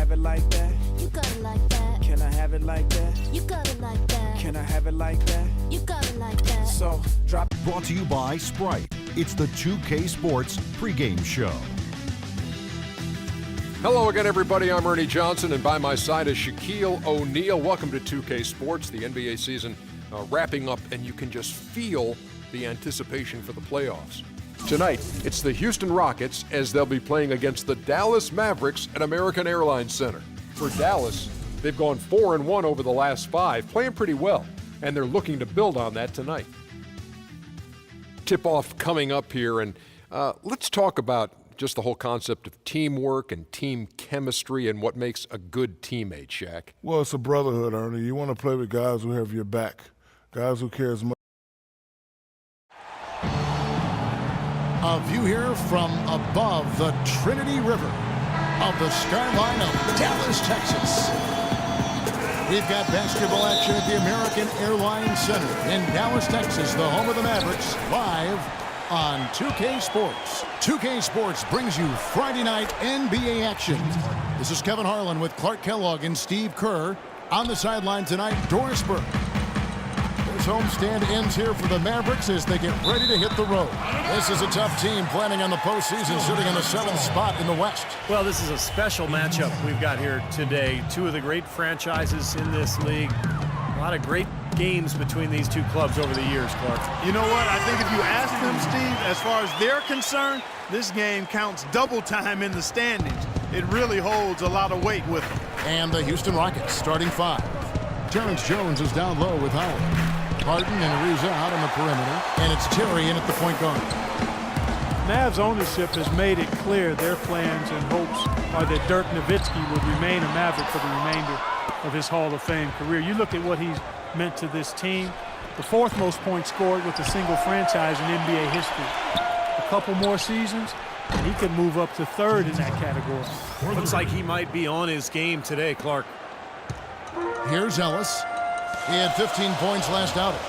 have it like that? You got it like that. Can I have it like that? You got it like that. Can I have it like that? You got it like that. So, drop. Brought to you by Sprite. It's the 2K Sports pregame show. Hello again, everybody. I'm Ernie Johnson, and by my side is Shaquille O'Neal. Welcome to 2K Sports, the NBA season wrapping up, and you can just feel the anticipation for the playoffs. Tonight, it's the Houston Rockets as they'll be playing against the Dallas Mavericks at American Airlines Center. For Dallas, they've gone 4-1 over the last 5, playing pretty well, and they're looking to build on that tonight. Tip-off coming up here, and let's talk about just the whole concept of teamwork and team chemistry and what makes a good teammate, Shaq. Well, it's a brotherhood, Ernie. You want to play with guys who have your back, guys who care as much. A view here from above the Trinity River of the skyline of Dallas, Texas. We've got basketball action at the American Airlines Center in Dallas, Texas, the home of the Mavericks, live on 2K Sports. 2K Sports brings you Friday night NBA action. This is Kevin Harlan with Clark Kellogg and Steve Kerr. On the sideline tonight, Doris Burke. This homestand ends here for the Mavericks as they get ready to hit the road. This is a tough team planning on the postseason, sitting in the 7th spot in the West. Well, this is a special matchup we've got here today. Two of the great franchises in this league. A lot of great games between these two clubs over the years, Clark. You know what? I think if you ask them, Steve, as far as they're concerned, this game counts double time in the standings. It really holds a lot of weight with them. And the Houston Rockets starting 5. Terrence Jones is down low with Howard. Harden and Ariza out on the perimeter, and it's Terry in at the point guard. Mavs ownership has made it clear their plans and hopes are that Dirk Nowitzki would remain a Maverick for the remainder of his Hall of Fame career. You look at what he's meant to this team, the 4th most points scored with a single franchise in NBA history. A couple more seasons, and he could move up to 3rd in that category. Looks like he might be on his game today, Clark. Here's Ellis. He had 15 points last outing.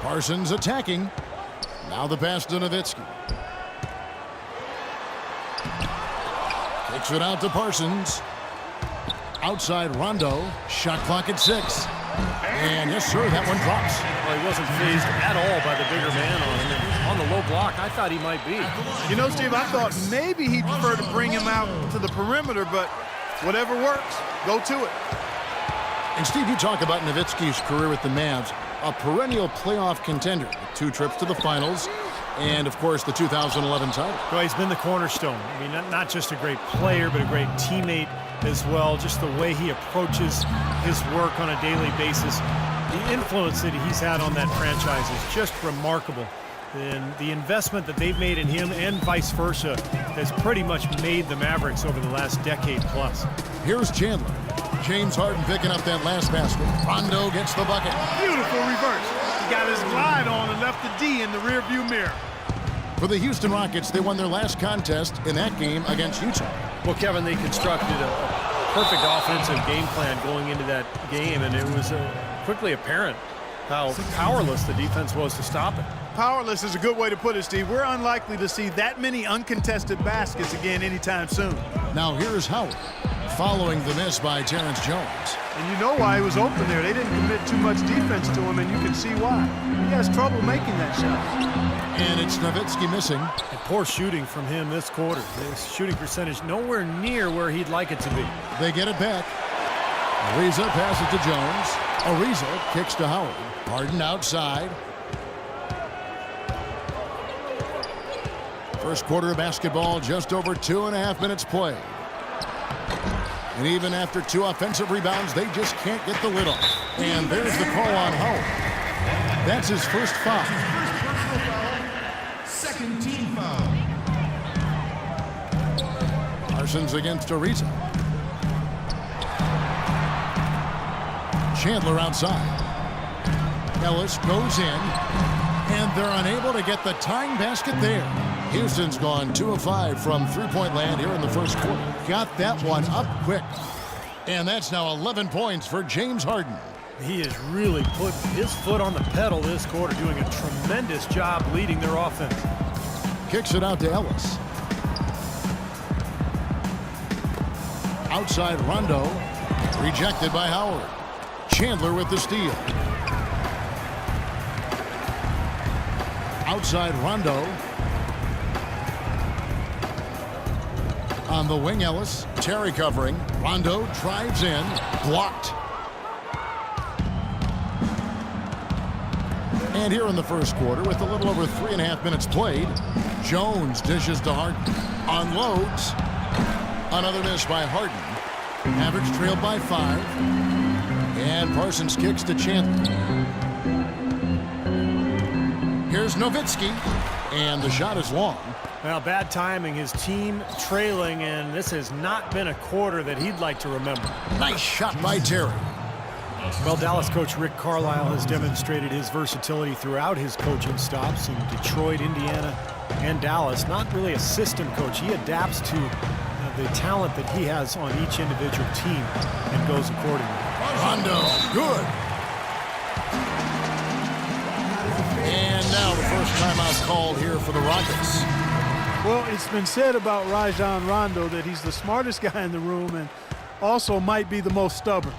Parsons attacking. Now the pass to Nowitzki. Kicks it out to Parsons. Outside Rondo. Shot clock at 6. And yes, sir, that one drops. Well, he wasn't phased at all by the bigger man on him. On the low block, I thought he might be. You know, Steve, I thought maybe he'd prefer to bring him out to the perimeter, but whatever works, go to it. And Steve, you talk about Nowitzki's career with the Mavs, a perennial playoff contender with 2 trips to the finals and, of course, the 2011 title. Well, he's been the cornerstone. I mean, not just a great player, but a great teammate as well. Just the way he approaches his work on a daily basis. The influence that he's had on that franchise is just remarkable. And the investment that they've made in him and vice versa has pretty much made the Mavericks over the last decade plus. Here's Chandler. James Harden picking up that last basket. Rondo gets the bucket. Beautiful reverse. He got his glide on and left the D in the rearview mirror. For the Houston Rockets, they won their last contest in that game against Utah. Well, Kevin, they constructed a perfect offensive game plan going into that game, and it was quickly apparent how powerless the defense was to stop it. Powerless is a good way to put it, Steve. We're unlikely to see that many uncontested baskets again anytime soon. Now here's Howard, following the miss by Terrence Jones. And you know why he was open there. They didn't commit too much defense to him, and you can see why. He has trouble making that shot. And it's Nowitzki missing. And poor shooting from him this quarter. His shooting percentage nowhere near where he'd like it to be. They get it back. Ariza passes to Jones. Ariza kicks to Howard. Harden outside. First quarter of basketball, just over 2.5 minutes played. And even after 2 offensive rebounds, they just can't get the lid off. And there's the call on Howard. That's his first foul. Second team foul. Parsons against Ariza. Chandler outside. Ellis goes in, and they're unable to get the tying basket there. Houston's gone 2 of 5 from three-point land here in the first quarter. Got that one up quick. And that's now 11 points for James Harden. He has really put his foot on the pedal this quarter, doing a tremendous job leading their offense. Kicks it out to Ellis. Outside Rondo. Rejected by Howard. Chandler with the steal. Outside Rondo. On the wing, Ellis. Terry covering. Rondo drives in. Blocked. And here in the first quarter, with a little over 3.5 minutes played, Jones dishes to Harden. Unloads. Another miss by Harden. Mavericks trailed by 5. And Parsons kicks to Chandler. Here's Nowitzki. And the shot is long. Well, bad timing. His team trailing, and this has not been a quarter that he'd like to remember. Nice shot by Terry. Well, Dallas coach Rick Carlisle has demonstrated his versatility throughout his coaching stops in Detroit, Indiana, and Dallas. Not really a system coach. He adapts to the talent that he has on each individual team and goes accordingly. Rondo, good. And now the first timeout called here for the Rockets. Well, it's been said about Rajon Rondo that he's the smartest guy in the room and also might be the most stubborn.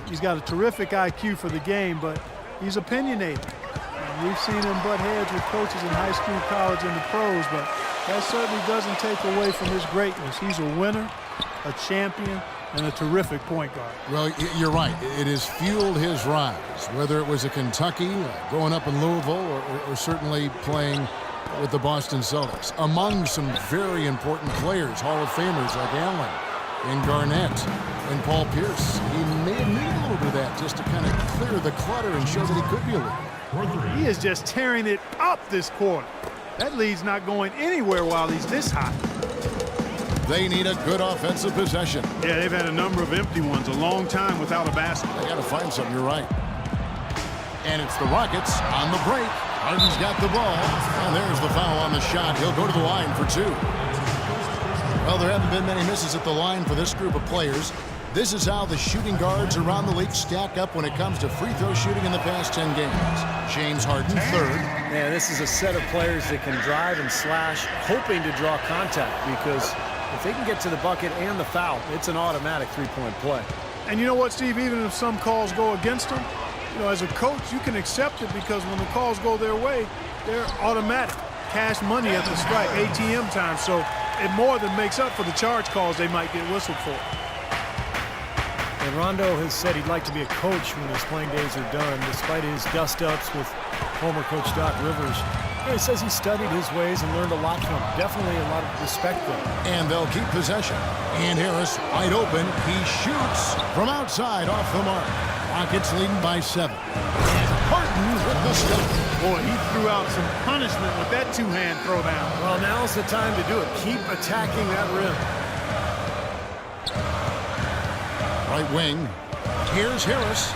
He's got a terrific IQ for the game, but he's opinionated. And we've seen him butt heads with coaches in high school, college, and the pros, but that certainly doesn't take away from his greatness. He's a winner, a champion, and a terrific point guard. Well, you're right. It has fueled his rise, whether it was at Kentucky, growing up in Louisville, or certainly playing with the Boston Celtics. Among some very important players, Hall of Famers like Allen and Garnett and Paul Pierce. He may have needed a little bit of that just to kind of clear the clutter and show that he could be a leader. He is just tearing it up this quarter. That lead's not going anywhere while he's this hot. They need a good offensive possession. Yeah, they've had a number of empty ones, a long time without a basket. They got to find something, you're right. And it's the Rockets on the break. Harden's got the ball, and there's the foul on the shot. He'll go to the line for 2. Well, there haven't been many misses at the line for this group of players. This is how the shooting guards around the league stack up when it comes to free throw shooting in the past 10 games. James Harden, 3rd. Yeah, this is a set of players that can drive and slash, hoping to draw contact, because if they can get to the bucket and the foul, it's an automatic three-point play. And you know what, Steve? Even if some calls go against them, as a coach, you can accept it because when the calls go their way, they're automatic. Cash money at the strike, ATM time. So it more than makes up for the charge calls they might get whistled for. And Rondo has said he'd like to be a coach when his playing days are done, despite his dust-ups with former coach Doc Rivers. He says he studied his ways and learned a lot from him. Definitely a lot of respect there. And they'll keep possession. And Harris wide open. He shoots from outside off the mark. Rockets leading by 7. And Harden with the step. Boy, he threw out some punishment with that two-hand throwdown. Well, now's the time to do it. Keep attacking that rim. Right wing. Here's Harris.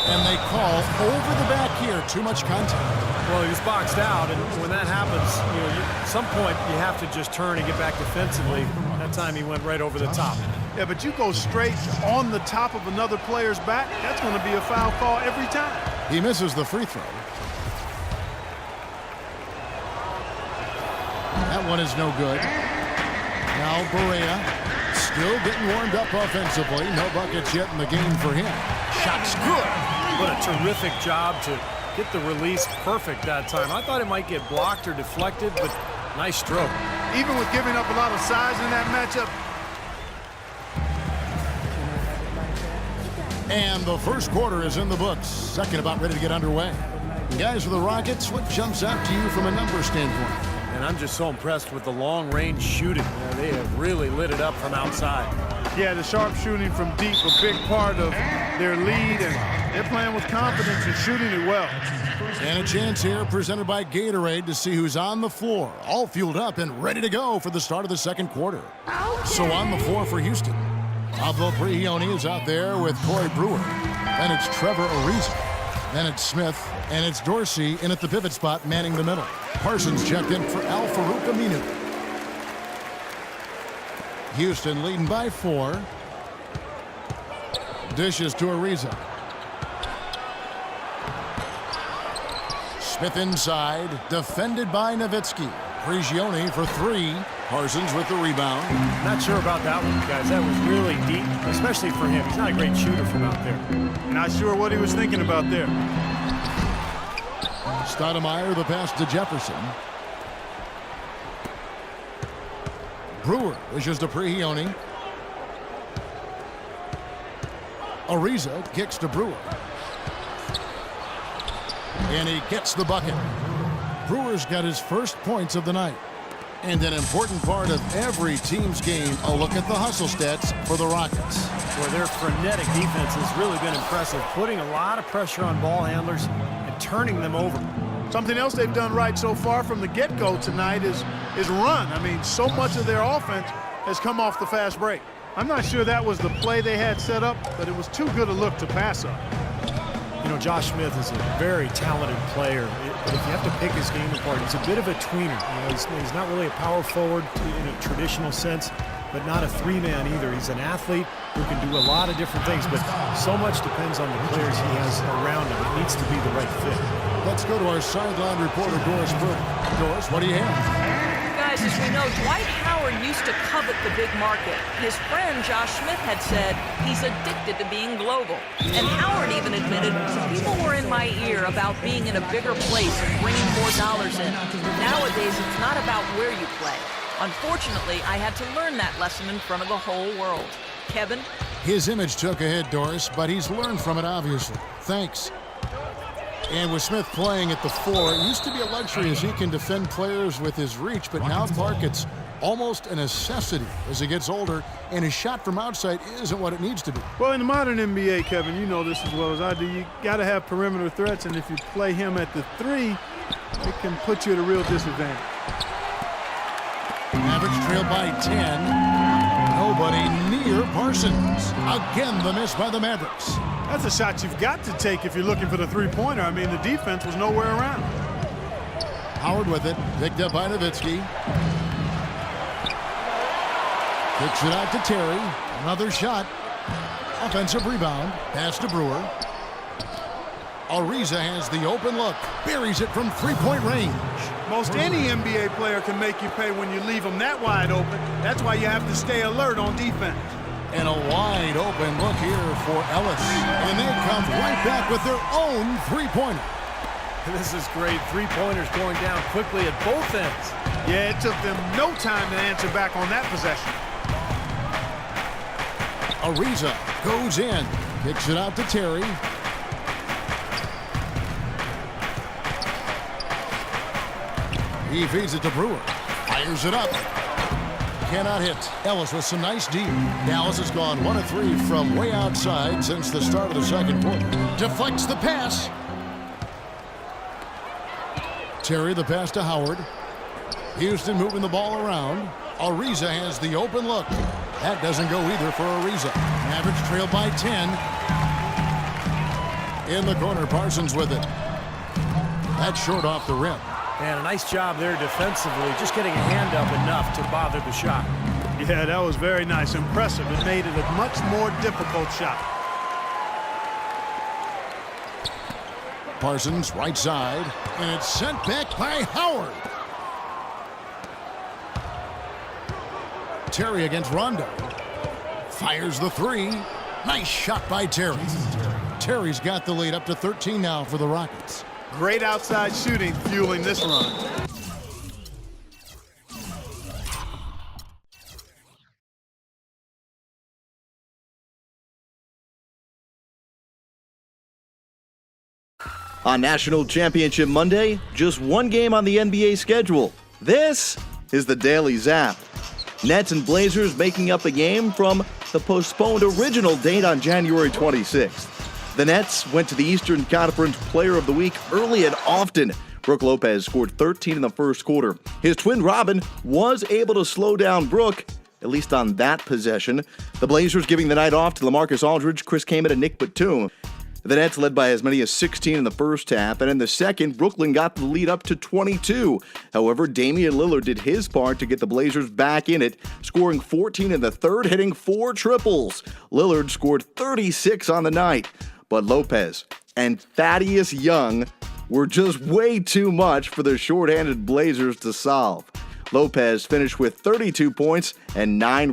And they call over the back here. Too much contact. Well, he was boxed out, and when that happens, at some point you have to just turn and get back defensively. That time he went right over the top. Yeah, but you go straight on the top of another player's back, that's going to be a foul call every time. He misses the free throw. That one is no good. Now Barea still getting warmed up offensively. No buckets yet in the game for him. Shot's good. What a terrific job to get the release perfect that time. I thought it might get blocked or deflected, but nice stroke. Even with giving up a lot of size in that matchup. And the first quarter is in the books. Second about ready to get underway. Guys, for the Rockets, what jumps out to you from a numbers standpoint? And I'm just so impressed with the long-range shooting. They have really lit it up from outside. Yeah, the sharp shooting from deep, a big part of their lead, and they're playing with confidence and shooting it well. And a chance here presented by Gatorade to see who's on the floor, all fueled up and ready to go for the start of the second quarter. So on the floor for Houston, Pablo Prigioni is out there with Corey Brewer. Then it's Trevor Ariza. Then it's Smith, and it's Dorsey in at the pivot spot, manning the middle. Parsons checked in for Al-Farouq Aminu. Houston leading by 4. Dishes to Ariza. Smith inside, defended by Nowitzki. Prigioni for three. Parsons with the rebound. Not sure about that one, guys. That was really deep, especially for him. He's not a great shooter from out there. Not sure what he was thinking about there. Stoudemire the pass to Jefferson. Brewer wishes to Prigioni. Ariza kicks to Brewer. And he gets the bucket. Brewer's got his first points of the night. And an important part of every team's game, a look at the hustle stats for the Rockets. Where their frenetic defense has really been impressive, putting a lot of pressure on ball handlers and turning them over. Something else they've done right so far from the get-go tonight is run. I mean, so much of their offense has come off the fast break. I'm not sure that was the play they had set up, but it was too good a look to pass up. You know, Josh Smith is a very talented player, but if you have to pick his game apart, he's a bit of a tweener. You know, he's not really a power forward in a traditional sense, but not a three-man either. He's an athlete who can do a lot of different things, but so much depends on the players he has around him. It needs to be the right fit. Let's go to our sideline reporter, Doris Burke. Doris, what do you have? Guys, as we know, Dwight Howard used to covet the big market. His friend Josh Smith had said he's addicted to being global. And Howard even admitted people were in my ear about being in a bigger place and bringing more dollars in. Nowadays, it's not about where you play. Unfortunately, I had to learn that lesson in front of the whole world. Kevin? His image took a hit, Doris, but he's learned from it, obviously. Thanks. And with Smith playing at the 4, it used to be a luxury as he can defend players with his reach, but now, Clark, it's almost a necessity as he gets older, and his shot from outside isn't what it needs to be. Well, in the modern NBA, Kevin, you know this as well as I do, you got to have perimeter threats, and if you play him at the 3, it can put you at a real disadvantage. Mavericks trail by 10. Nobody near Parsons. Again, the miss by the Mavericks. That's a shot you've got to take if you're looking for the three-pointer. I mean, the defense was nowhere around. Howard with it, picked up by Nowitzki. Kicks it out to Terry. Another shot. Offensive rebound. Pass to Brewer. Ariza has the open look. Buries it from three-point range. Most any NBA player can make you pay when you leave them that wide open. That's why you have to stay alert on defense. And a wide open look here for Ellis. And they come right back with their own three-pointer. This is great. Three-pointers going down quickly at both ends. Yeah, it took them no time to answer back on that possession. Ariza goes in. Kicks it out to Terry. He feeds it to Brewer. Fires it up. Cannot hit. Ellis with some nice D. Dallas has gone 1 of 3 from way outside since the start of the second quarter. Deflects the pass. Terry the pass to Howard. Houston moving the ball around. Ariza has the open look. That doesn't go either for Ariza. Mavericks trail by 10. In the corner, Parsons with it. That's short off the rim. And a nice job there defensively, just getting a hand up enough to bother the shot. Yeah, that was very nice. Impressive. It made it a much more difficult shot. Parsons, right side, and it's sent back by Howard. Terry against Rondo. Fires the 3. Nice shot by Terry. Terry's got the lead up to 13 now for the Rockets. Great outside shooting fueling this run. On National Championship Monday, just one game on the NBA schedule. This is the Daily Zap. Nets and Blazers making up a game from the postponed original date on January 26th. The Nets went to the Eastern Conference Player of the Week early and often. Brook Lopez scored 13 in the first quarter. His twin Robin was able to slow down Brook, at least on that possession. The Blazers giving the night off to LaMarcus Aldridge, Chris Kaman, and Nick Batum. The Nets led by as many as 16 in the first half, and in the second, Brooklyn got the lead up to 22. However, Damian Lillard did his part to get the Blazers back in it, scoring 14 in the third, hitting 4 triples. Lillard scored 36 on the night, but Lopez and Thaddeus Young were just way too much for the shorthanded Blazers to solve. Lopez finished with 32 points and 9